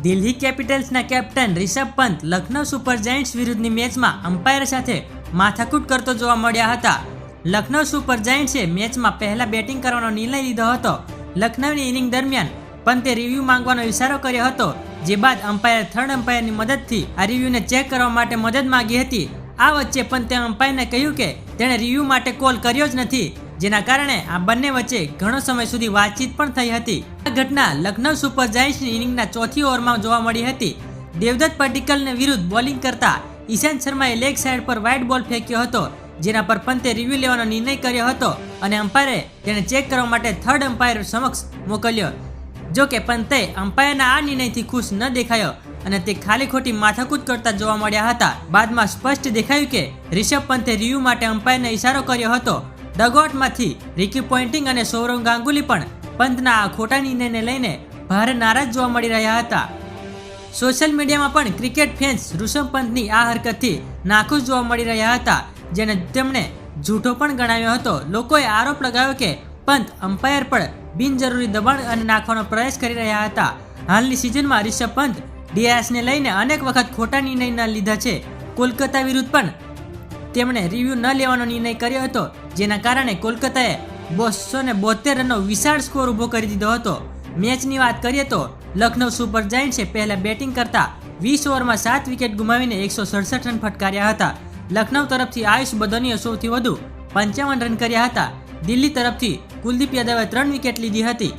દિલ્હી કેપિટલ્સના captain Rishabh Pant Lucknow Super Giants વિરુદ્ધની મેચમાં અમ્પાયર સાથે માથાકૂટ કરતો જોવા મળ્યા હતા. લખનઉ સુપર જાયન્ટ્સે મેચમાં પહેલા બેટિંગ કરવાનો નિર્ણય લીધો હતો. લખનઉની ઇનિંગ દરમિયાન પંતે રિવ્યૂ માંગવાનો ઇશારો કર્યો હતો, જે બાદ અમ્પાયર થર્ડ અમ્પાયરની મદદથી આ રિવ્યૂને ચેક કરવા માટે મદદ માંગી હતી. આ વચ્ચે પંતે અમ્પાયરને કહ્યું કે તેણે રિવ્યૂ માટે કોલ કર્યો જ નથી, જેના કારણે આ બંને વચ્ચે ઘણો સમય સુધી વાતચીત પણ થઈ હતી. આ ઘટના લખનઉ સુપર જાયન્ટ્સની ઇનિંગના ચોથી ઓવરમાં જોવા મળી હતી. દેવદત્ત પટ્ટિકલને વિરુદ્ધ બોલિંગ કરતા ઈશાંત શર્માએ લેગ સાઈડ પર વાઇડ બોલ ફેંક્યો હતો, જેના પર પંતે રિવ્યૂ લેવાનો નિર્ણય કર્યો હતો અને અમ્પાયરે તેને ચેક કરવા માટે થર્ડ અમ્પાયર સમક્ષ મોકલ્યો. જો કે પંતે અમ્પાયરના આ નિર્ણયથી ખુશ ન દેખાયો અને તે ખાલી ખોટી માથાકૂટ કરતા જોવા મળ્યા હતા. બાદમાં સ્પષ્ટ દેખાયું કે રિષભ પંતે રિવ્યૂ માટે અમ્પાયરને ઇશારો કર્યો હતો. ડગઆઉટમાંથી રિકી પોન્ટિંગ અને સૌરવ ગાંગુલી પણ પંતના આ ખોટા નિર્ણયને લઈને ભારે નારાજ જોવા મળી રહ્યા હતા. સોશિયલ મીડિયામાં પણ ક્રિકેટ ફેન્સ ઋષભ પંતની આ હરકતથી નાખુશ જોવા મળી રહ્યા હતા, જેને તેમણે જૂઠો પણ ગણાવ્યો હતો. લોકોએ આરોપ લગાવ્યો કે પંત અમ્પાયર પર બિનજરૂરી દબાણ અને નાખવાનો પ્રયાસ કરી રહ્યા હતા. હાલની સિઝનમાં રિષભ પંત ડીઆરએસને લઈને અનેક વખત ખોટા નિર્ણય લીધા છે. કોલકાતા વિરુદ્ધ પણ તેમણે રિવ્યૂ ન લેવાનો નિર્ણય કર્યો હતો, જેના કારણે કોલકાતાએ 272 રનનો વિશાળ સ્કોર ઊભો કરી દીધો હતો. મેચની વાત કરીએ તો લખનઉ સુપર જાયન્ટ્સે પહેલા બેટિંગ કરતા 20 ઓવરમાં 7 વિકેટ ગુમાવીને 167 રન ફટકાર્યા હતા. લખનઉ તરફથી આયુષ બદનીએ સૌથી વધુ 55 રન કર્યા હતા. દિલ્હી તરફથી કુલદીપ યાદવે 3 વિકેટ લીધી હતી.